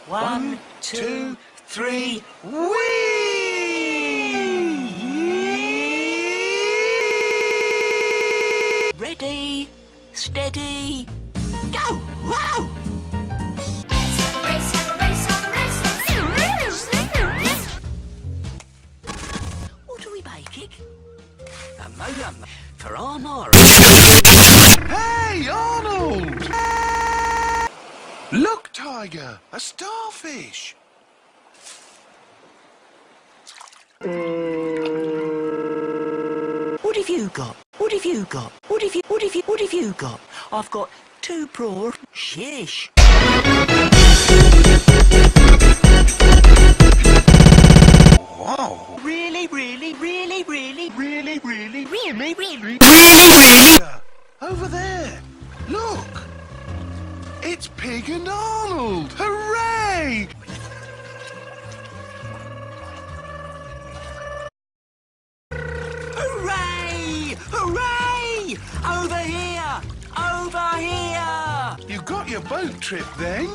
One, two, three, whee! Ready, steady, go! Wow! What are we making? A motor for Arnold. Hey, Arnold! Look, Tiger, a starfish. What have you got? What have you got? What have you got? I've got 2 prawns. Shish. Wow. Really? Over there. Look. It's Pig and Arnold. Hooray! Hooray! Hooray! Over here! Over here! You got your boat trip then?